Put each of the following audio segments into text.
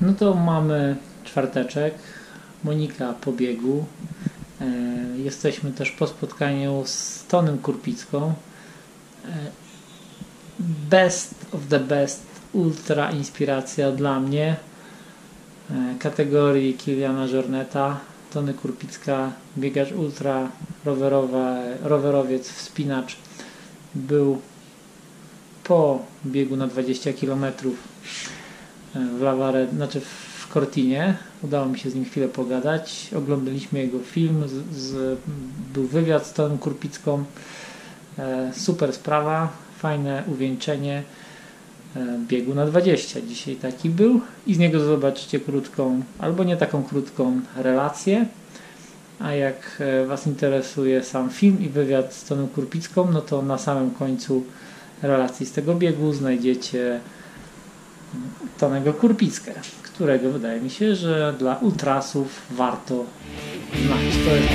No to mamy czwarteczek, Monika po biegu. Jesteśmy też po spotkaniu z Tonym Kurpicką. Best of the best, ultra inspiracja dla mnie. Kategorii Kiliana Jorneta. Tony Kurpicka, biegacz ultra, rowerowiec, wspinacz. Był po biegu na 20 km w Cortinie. Udało mi się z nim chwilę pogadać. Oglądaliśmy jego film, był wywiad z Toną Kurpicką. Super sprawa, fajne uwieńczenie biegu na 20. Dzisiaj taki był i z niego zobaczycie krótką, albo nie taką krótką relację. A jak Was interesuje sam film i wywiad z Toną Kurpicką, no to na samym końcu relacji z tego biegu znajdziecie Tonego Kurpickę, którego wydaje mi się, że dla ultrasów warto znać. To jest...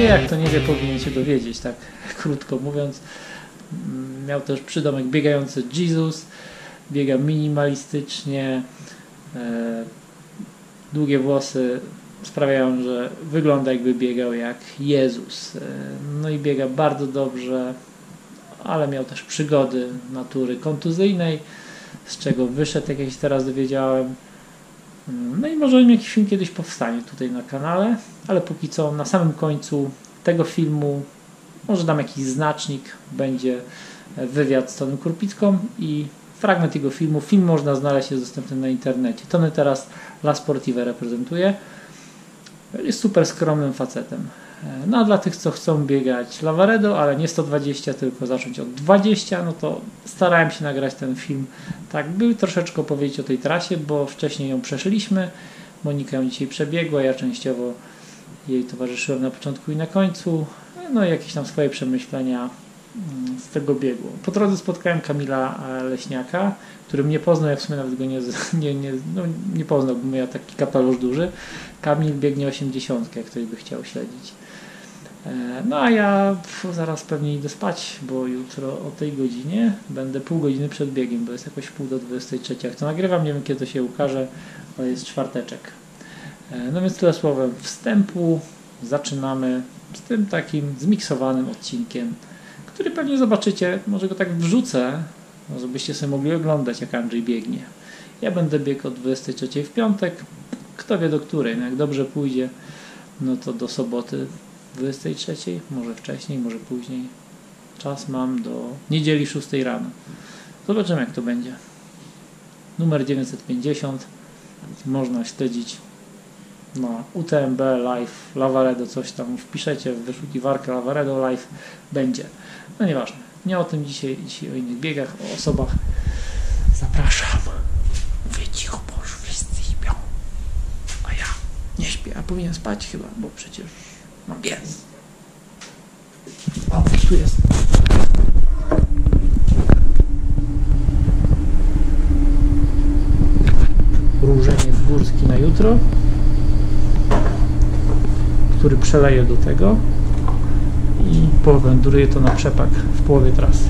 Jak to nie wie, powinien się dowiedzieć, tak krótko mówiąc. Miał też przydomek biegający Jesus, biega minimalistycznie, długie włosy sprawiają, że wygląda jakby biegał jak Jezus. No i biega bardzo dobrze, ale miał też przygody natury kontuzyjnej, z czego wyszedł, jak ja się teraz dowiedziałem. No i może jakiś film kiedyś powstanie tutaj na kanale, ale póki co na samym końcu tego filmu, może dam jakiś znacznik, będzie wywiad z Toną Kurpicką i fragment jego filmu. Film można znaleźć, jest dostępny na internecie. Tony teraz La Sportive reprezentuje. Jest super skromnym facetem. No a dla tych, co chcą biegać Lavaredo, ale nie 120, tylko zacząć od 20, no to starałem się nagrać ten film tak, by troszeczkę opowiedzieć o tej trasie, bo wcześniej ją przeszliśmy. Monika ją dzisiaj przebiegła, ja częściowo jej towarzyszyłem na początku i na końcu. No i jakieś tam swoje przemyślenia z tego biegu. Po drodze spotkałem Kamila Leśniaka, który mnie poznał, ja w sumie nawet go nie poznał, bo miał taki kapelusz duży. Kamil biegnie 80, jak ktoś by chciał śledzić. No a ja zaraz pewnie idę spać, bo jutro o tej godzinie będę pół godziny przed biegiem, bo jest jakoś pół do 23. Jak to nagrywam, nie wiem kiedy to się ukaże, ale jest czwarteczek. No więc tyle słowem wstępu. Zaczynamy z tym takim zmiksowanym odcinkiem, który pewnie zobaczycie, może go tak wrzucę, żebyście sobie mogli oglądać, jak Andrzej biegnie. Ja będę biegł o 23 w piątek, kto wie do której, no jak dobrze pójdzie, no to do soboty 23, może wcześniej, może później. Czas mam do niedzieli 6 rano. Zobaczymy, jak to będzie. Numer 950 można śledzić na UTMB Live, Lavaredo, coś tam wpiszecie w wyszukiwarkę Lavaredo Live, będzie. No nieważne, nie o tym dzisiaj o innych biegach, o osobach. Zapraszam. Mówię cicho, bo już wszyscy śpią. A ja nie śpię, a powinien spać chyba, bo przecież mam biec. O, tu jest. Różeniec górski na jutro, który przeleję do tego i powędruje to na przepak w połowie trasy.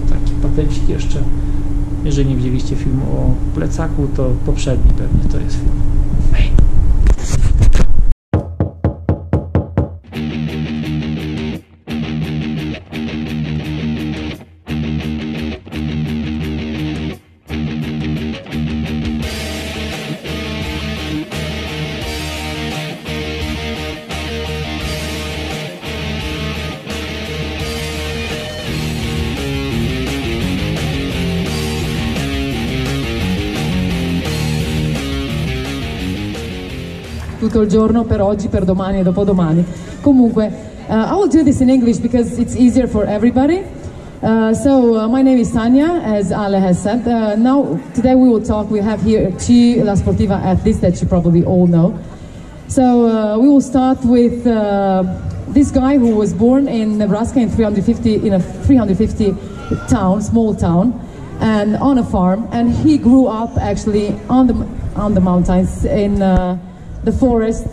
To taki patencik jeszcze. Jeżeli nie widzieliście filmu o plecaku, to poprzedni pewnie to jest film. Tutto il giorno per oggi, per domani e dopodomani. Comunque, I will do this in English because it's easier for everybody. My name is Tanya, as Ale has said. Now, today we will talk. We have here two La Sportiva athletes that you probably all know. So we will start with this guy who was born in Nebraska in a 350 town, small town, and on a farm. And he grew up actually on the mountains in the forest.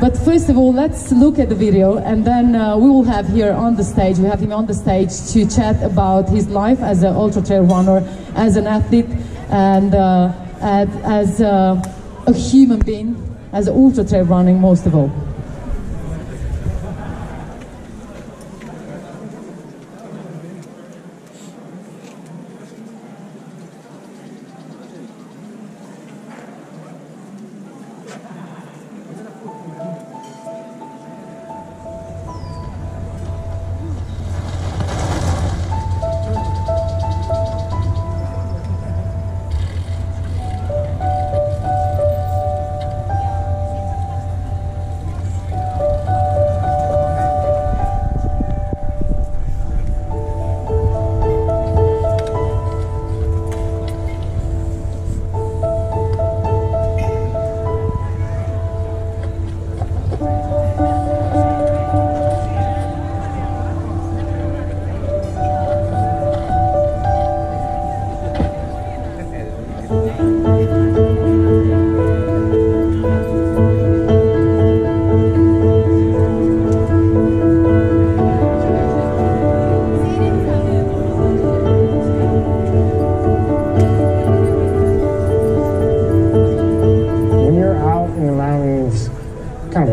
But first of all, let's look at the video, and then we will have here on the stage, we have him on the stage to chat about his life as an ultra trail runner, as an athlete, and as a human being, as ultra trail running most of all.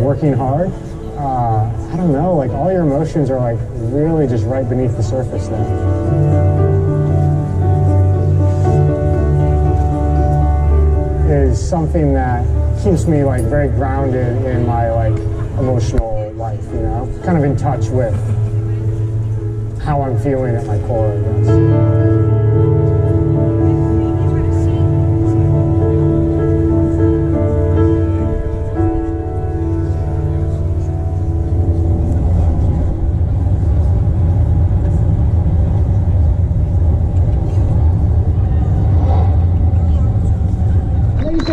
Working hard, I don't know, like all your emotions are like really just right beneath the surface there. Is something that keeps me like very grounded in my like emotional life, you know, kind of in touch with how I'm feeling at my core, I guess.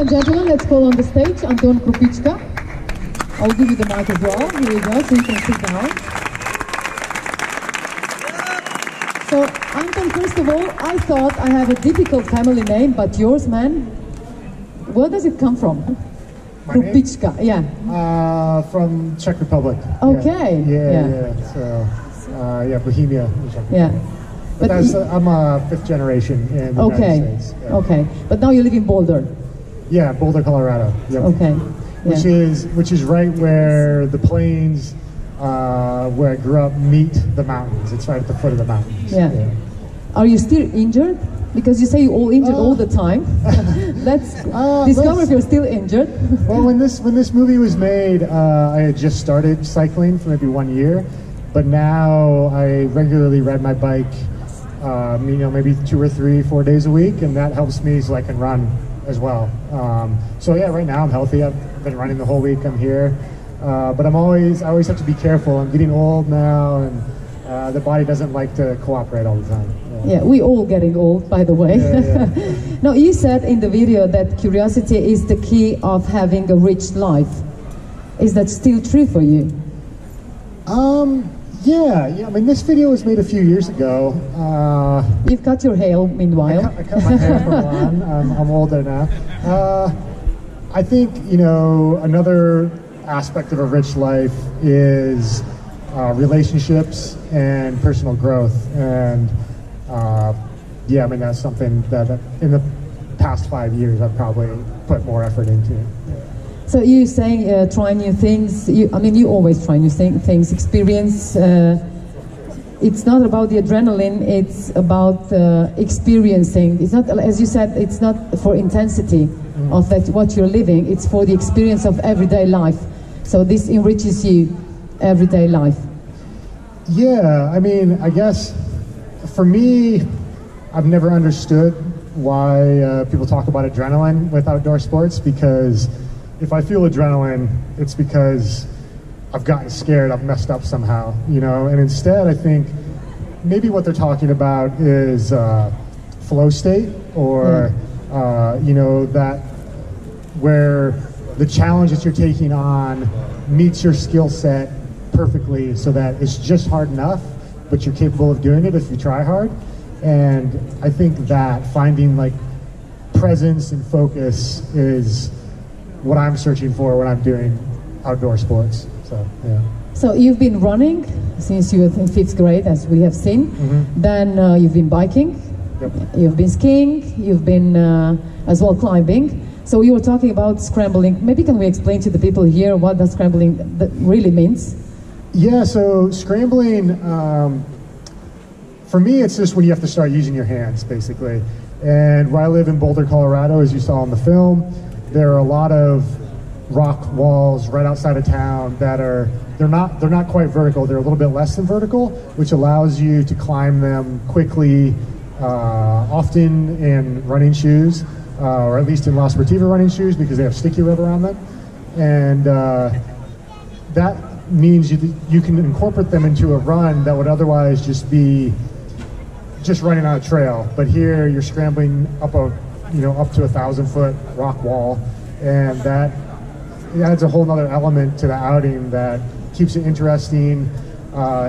Gentlemen, let's call on the stage Anton Krupicka. I'll give you the mic as well. Here you go, so you can sit down. So, Anton, first of all, I thought I have a difficult family name, but yours, man, where does it come from? Kurpicka, yeah. From Czech Republic. Okay. Yeah. So, Bohemia. Yeah. But I'm a fifth generation in the United States. Yeah. Okay. But now you live in Boulder. Yeah, Boulder, Colorado. Yep. Okay. Which is right where the plains, where I grew up, meet the mountains. It's right at the foot of the mountains. Yeah. Are you still injured? Because you say you're all injured all the time. Let's discover if you're still injured. Well, when this movie was made, I had just started cycling for maybe 1 year, but now I regularly ride my bike, maybe 2 or 3, 4 days a week, and that helps me so I can run as well. So yeah, right now I'm healthy. I've been running the whole week. I'm here, but I always have to be careful. I'm getting old now, and the body doesn't like to cooperate all the time. Yeah, we all getting old, by the way. Yeah. Now, you said in the video that curiosity is the key of having a rich life. Is that still true for you? Yeah. I mean, this video was made a few years ago. You've cut your hair, meanwhile. I cut my hair for one. I'm older now. I think, another aspect of a rich life is relationships and personal growth. And yeah, I mean, that's something that in the past 5 years I've probably put more effort into. So you're saying try new things. I mean, you always try new things, experience. It's not about the adrenaline, it's about experiencing. It's not, as you said, it's not for intensity of that what you're living, it's for the experience of everyday life. So this enriches you, everyday life. Yeah, I mean, I guess for me, I've never understood why people talk about adrenaline with outdoor sports, because if I feel adrenaline, it's because I've gotten scared, I've messed up somehow, you know, and instead I think maybe what they're talking about is flow state, or, you know, that where the challenge that you're taking on meets your skill set perfectly, so that it's just hard enough, but you're capable of doing it if you try hard. And I think that finding like presence and focus is what I'm searching for when I'm doing outdoor sports. So, yeah. So you've been running since you were in 5th grade, as we have seen. Then you've been biking, you've been skiing, you've been as well climbing. So you were talking about scrambling. Maybe can we explain to the people here what that scrambling really means? Yeah, so scrambling, for me, it's just when you have to start using your hands, basically. And where I live in Boulder, Colorado, as you saw in the film, there are a lot of rock walls right outside of town that are, they're not quite vertical, they're a little bit less than vertical, which allows you to climb them quickly, often in running shoes, or at least in La Sportiva running shoes, because they have sticky rubber on them. And that means you can incorporate them into a run that would otherwise just be just running on a trail. But here you're scrambling up a, you know, up to 1,000-foot rock wall, and that adds a whole nother element to the outing that keeps it interesting,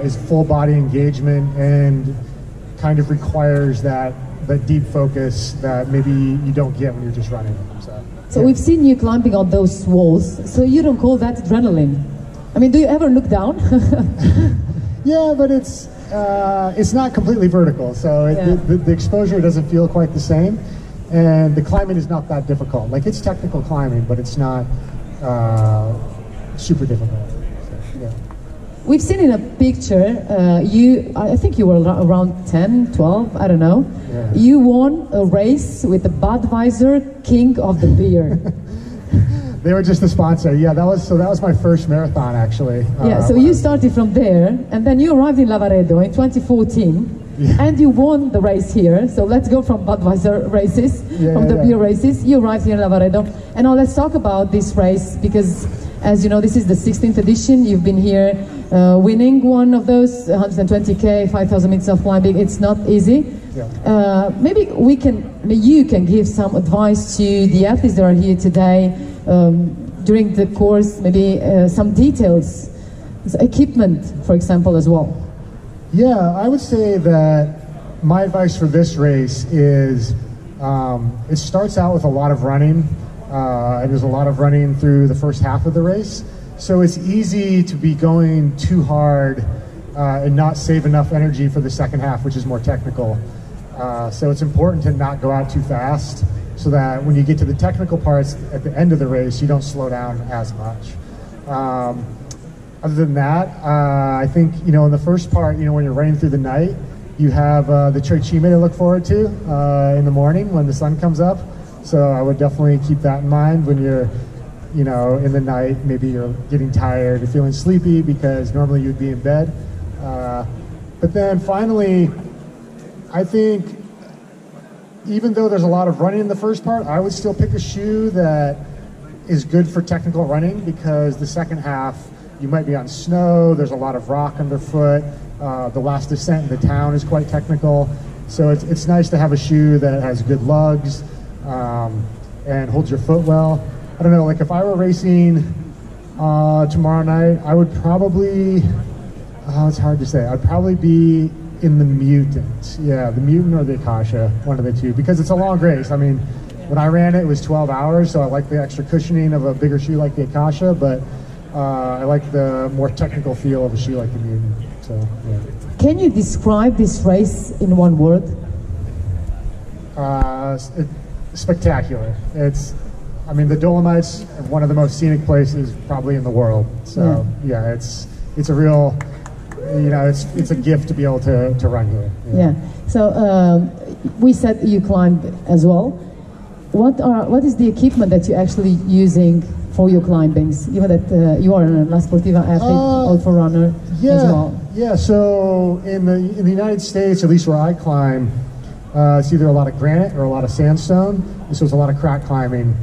is full body engagement, and kind of requires that deep focus that maybe you don't get when you're just running. So we've seen you climbing on those walls, so you don't call that adrenaline? I mean, do you ever look down? Yeah, but it's not completely vertical, so the exposure doesn't feel quite the same, and the climbing is not that difficult. Like, it's technical climbing, but it's not super difficult. So, yeah. We've seen in a picture, I think you were around 10, 12, I don't know. Yeah. You won a race with the Budweiser King of the Beer. They were just the sponsor. Yeah, that was my first marathon, actually. Yeah, so you started from there, and then you arrived in Lavaredo in 2014, and you won the race here. So let's go from Budweiser races, beer races. You arrived here in Lavaredo, and now let's talk about this race, because as you know, this is the 16th edition. You've been here winning one of those 120K, 5,000 meters of climbing. It's not easy. Yeah. Maybe you can give some advice to the athletes that are here today during the course, maybe some details, equipment, for example, as well. Yeah, I would say that my advice for this race is it starts out with a lot of running, and there's a lot of running through the first half of the race. So it's easy to be going too hard and not save enough energy for the second half, which is more technical. So it's important to not go out too fast, so that when you get to the technical parts at the end of the race, you don't slow down as much. Other than that, I think, you know, in the first part, you know, when you're running through the night, you have the Trochime to look forward to in the morning when the sun comes up. So I would definitely keep that in mind when you're, you know, in the night. Maybe you're getting tired or feeling sleepy because normally you'd be in bed. But then finally, I think even though there's a lot of running in the first part, I would still pick a shoe that is good for technical running, because the second half, you might be on snow, there's a lot of rock underfoot, the last descent in the town is quite technical, so it's nice to have a shoe that has good lugs and holds your foot well. I don't know, like if I were racing tomorrow night, I would probably, it's hard to say, I'd probably be in the Mutant. Yeah, the Mutant or the Akasha, one of the two, because it's a long race. I mean, when I ran it was 12 hours, so I like the extra cushioning of a bigger shoe like the Akasha, but I like the more technical feel of a shoe like the Mutant. So, yeah. Can you describe this race in one word? Spectacular. I mean, the Dolomites are one of the most scenic places probably in the world. So yeah, it's a real, it's a gift to be able to run here. Yeah. So we said you climbed as well. What is the equipment that you're actually using for your climbings? Given that you are a La Sportiva athlete, ultra runner as well. Yeah. So in the United States, at least where I climb, it's either a lot of granite or a lot of sandstone. So it's a lot of crack climbing,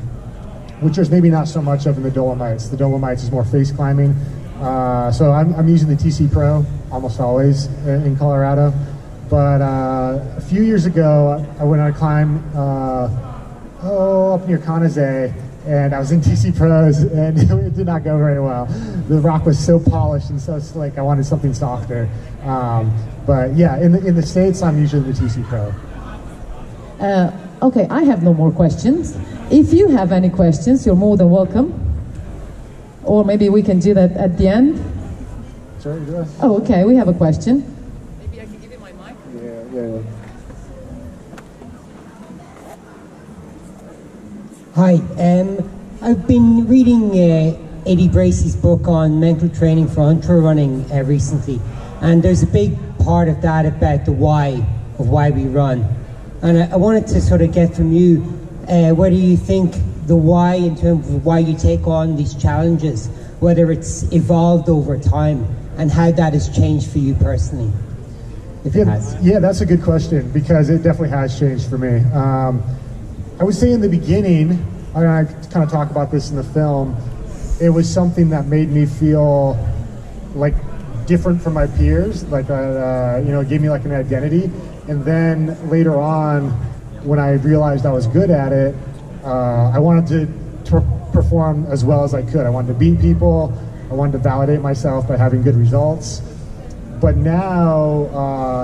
which there's maybe not so much of in the Dolomites. The Dolomites is more face climbing. So I'm using the TC Pro almost always in Colorado. But a few years ago, I went on a climb up near Conazay, and I was in TC Pros, and it did not go very well. The rock was so polished and so slick, I wanted something softer. But yeah, in the States, I'm usually the TC Pro. Okay, I have no more questions. If you have any questions, you're more than welcome. Or maybe we can do that at the end. Sorry, do I? Oh, okay, we have a question. Maybe I can give you my mic? Yeah. Hi, I've been reading Eddie Bracey's book on mental training for ultra running recently, and there's a big part of that about the why of why we run. And I wanted to sort of get from you, whether you think the why in terms of why you take on these challenges, whether it's evolved over time, and how that has changed for you personally, if it has. Yeah, that's a good question, because it definitely has changed for me. I would say in the beginning, I kind of talk about this in the film, it was something that made me feel like different from my peers, like it gave me like an identity. And then later on, when I realized I was good at it, I wanted to perform as well as I could. I wanted to beat people. I wanted to validate myself by having good results. But now,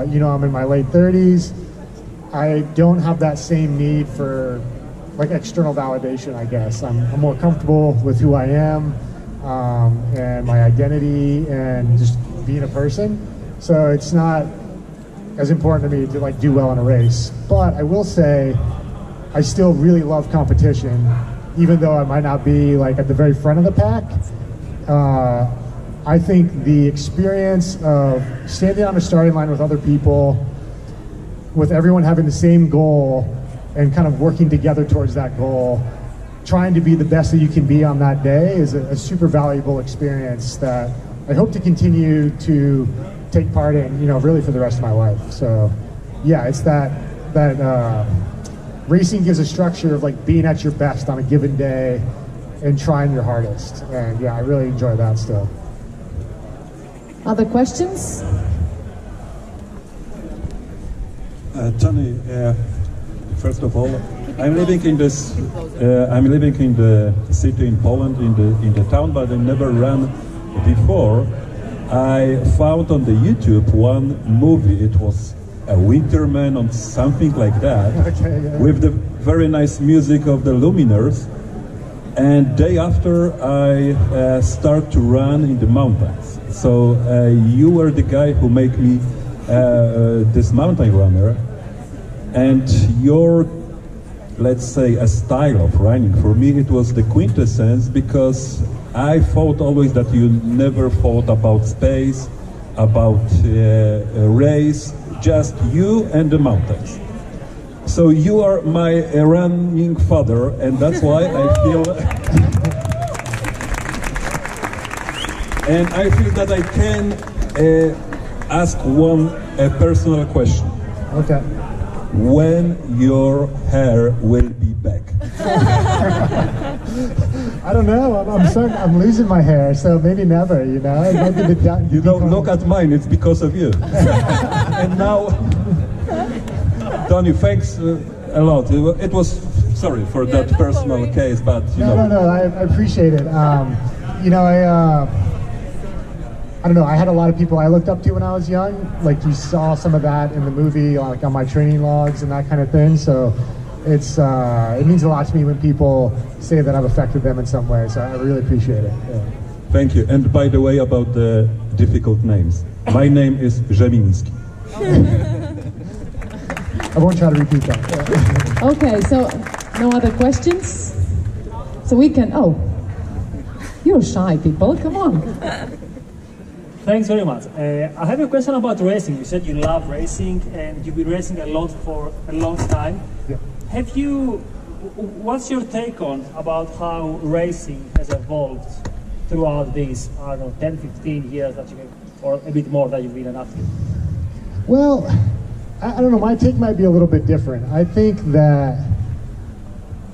I'm in my late 30s. I don't have that same need for like external validation, I guess. I'm more comfortable with who I am and my identity and just being a person. So it's not as important to me to like do well in a race. But I will say, I still really love competition, even though I might not be like at the very front of the pack. I think the experience of standing on a starting line with other people, with everyone having the same goal and kind of working together towards that goal, trying to be the best that you can be on that day is a super valuable experience that I hope to continue to take part in, really for the rest of my life. So yeah, it's that racing gives a structure of like being at your best on a given day and trying your hardest. And yeah, I really enjoy that still. Other questions? Tony, first of all, I'm living in the city in Poland, in the town, but I never ran before. I found on the YouTube one movie. It was a Winterman or something like that, with the very nice music of the Lumineers. And day after, I start to run in the mountains. So you were the guy who made me this mountain runner. And your, let's say, a style of running, for me it was the quintessence, because I thought always that you never thought about space, about a race, just you and the mountains. So you are my running father, and that's why I feel and I feel that I can ask one personal question. Okay. When your hair will be back? I don't know. I'm losing my hair, so maybe never. You don't look at mine. It's because of you. And now, Tony, thanks a lot. It was sorry for that personal case, but No, I appreciate it. I don't know, I had a lot of people I looked up to when I was young. Like, you saw some of that in the movie, like on my training logs and that kind of thing. So it means a lot to me when people say that I've affected them in some way. So I really appreciate it. Yeah. Thank you. And by the way, about the difficult names. My name is Rzemiński. I won't try to repeat that. Okay, so no other questions? So we can, oh, you're shy people, come on. Thanks very much. I have a question about racing. You said you love racing and you've been racing a lot for a long time. Yeah. What's your take on about how racing has evolved throughout these, I don't know, 10, 15 years that or a bit more that you've been an athlete? Well, I don't know, my take might be a little bit different. I think that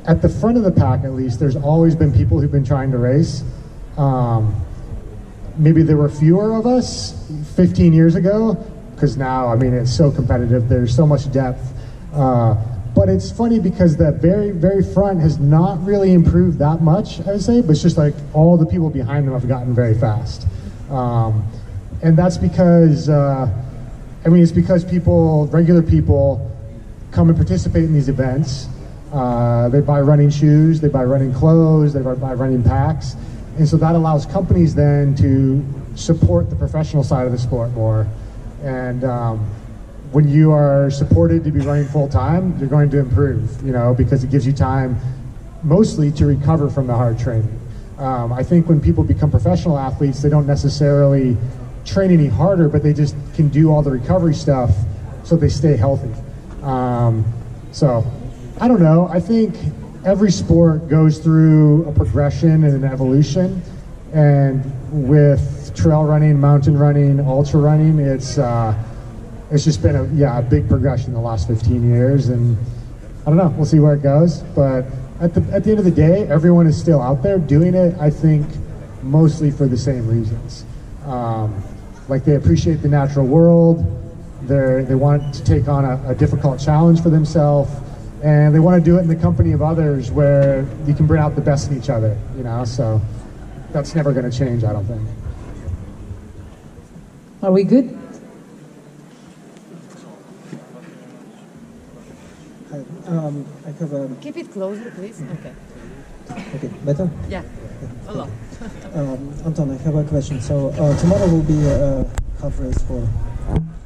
at the front of the pack, at least, there's always been people who've been trying to race. Maybe there were fewer of us 15 years ago, because now, I mean, it's so competitive, there's so much depth. But it's funny because the very, very front has not really improved that much, I would say, but it's just like all the people behind them have gotten very fast. And that's because, I mean, it's because people, regular people, come and participate in these events. They buy running shoes, they buy running clothes, they buy running packs. And so that allows companies then to support the professional side of the sport more. And when you are supported to be running full time, you're going to improve, you know, because it gives you time mostly to recover from the hard training. I think when people become professional athletes, they don't necessarily train any harder, but they just can do all the recovery stuff so they stay healthy. So I don't know, I think every sport goes through a progression and an evolution, and with trail running, mountain running, ultra running, it's just been a big progression in the last 15 years, and I don't know, we'll see where it goes, but at the end of the day, everyone is still out there doing it, I think, mostly for the same reasons. Like they appreciate the natural world, they want to take on a difficult challenge for themselves, and they want to do it in the company of others where you can bring out the best in each other, you know, so that's never going to change, I don't think. Are we good? I have a... Keep it closer, please. Okay. Okay, better? Yeah, a lot. Anton, I have a question. So tomorrow will be a half race for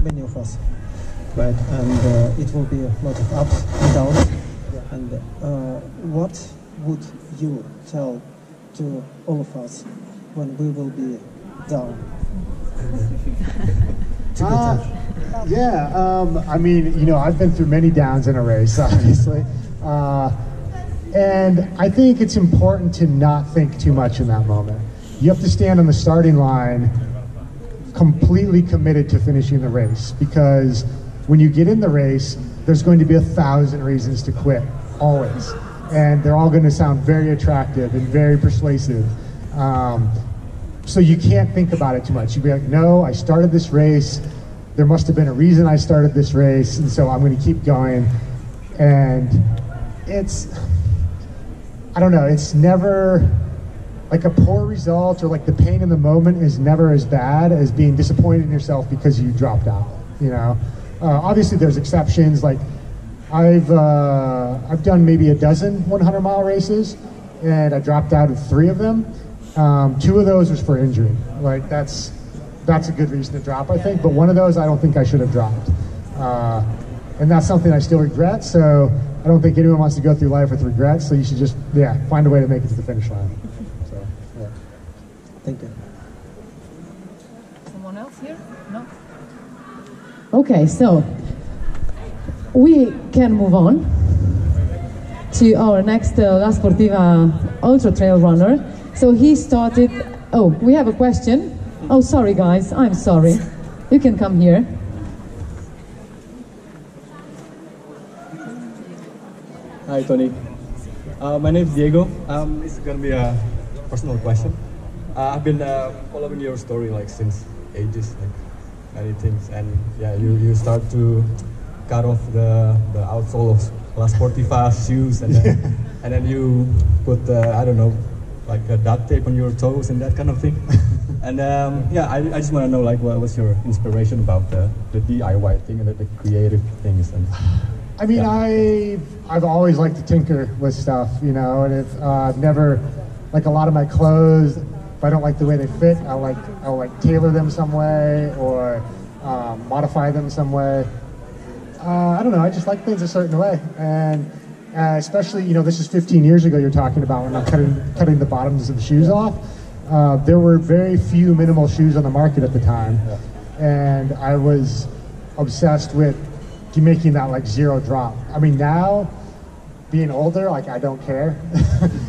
many of us, right? And it will be a lot of ups and downs. And what would you tell to all of us when we will be down? I mean, you know, I've been through many downs in a race, obviously. And I think it's important to not think too much in that moment. You have to stand on the starting line completely committed to finishing the race, because when you get in the race, there's going to be 1,000 reasons to quit, always. And they're all going to sound very attractive and very persuasive. So you can't think about it too much. You'd be like, no, I started this race. There must have been a reason I started this race, and so I'm going to keep going. And it's, I don't know, it's never, like a poor result or like the pain in the moment is never as bad as being disappointed in yourself because you dropped out, you know? Obviously there's exceptions, like I've done maybe a dozen 100-mile races, and I dropped out of 3 of them. 2 of those was for injury. Like that's a good reason to drop, I think, but one of those I don't think I should have dropped. And that's something I still regret, so I don't think anyone wants to go through life with regrets, so you should just, find a way to make it to the finish line. So, yeah. Thank you. Someone else here? No? Okay, so we can move on to our next La Sportiva ultra trail runner. So he started, oh, we have a question. Oh, sorry guys, I'm sorry. You can come here. Hi Tony, my name is Diego. This is gonna be a personal question. I've been following your story like since ages, like many things, and yeah, you start to cut off the outsole of La Sportiva shoes, and then, and then you put I don't know, like a duct tape on your toes and that kind of thing. And I just want to know, like, what was your inspiration about the DIY thing and the creative things? And I mean, I've always liked to tinker with stuff, you know, and I've never, like a lot of my clothes, If I don't like the way they fit, I'll like tailor them some way or modify them some way. I don't know, I just like things a certain way. And especially, you know, this is 15 years ago you're talking about when I'm cutting the bottoms of the shoes off. There were very few minimal shoes on the market at the time. Yeah. And I was obsessed with making that like zero drop. I mean, now, being older, like I don't care.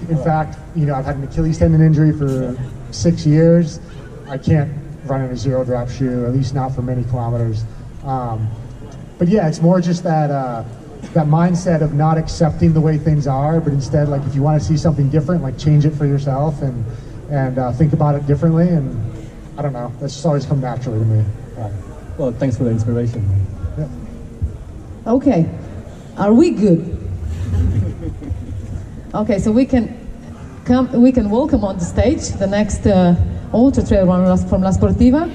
In fact, you know, I've had an Achilles tendon injury for 6 years. I can't run in a zero drop shoe, at least not for many kilometers. But yeah, it's more just that that mindset of not accepting the way things are, but instead, like if you want to see something different, like change it for yourself and think about it differently. And I don't know, that's just always come naturally to me. Well, thanks for the inspiration. Yeah. Okay, are we good? Okay, so we can welcome on the stage the next ultra trail runner from La Sportiva.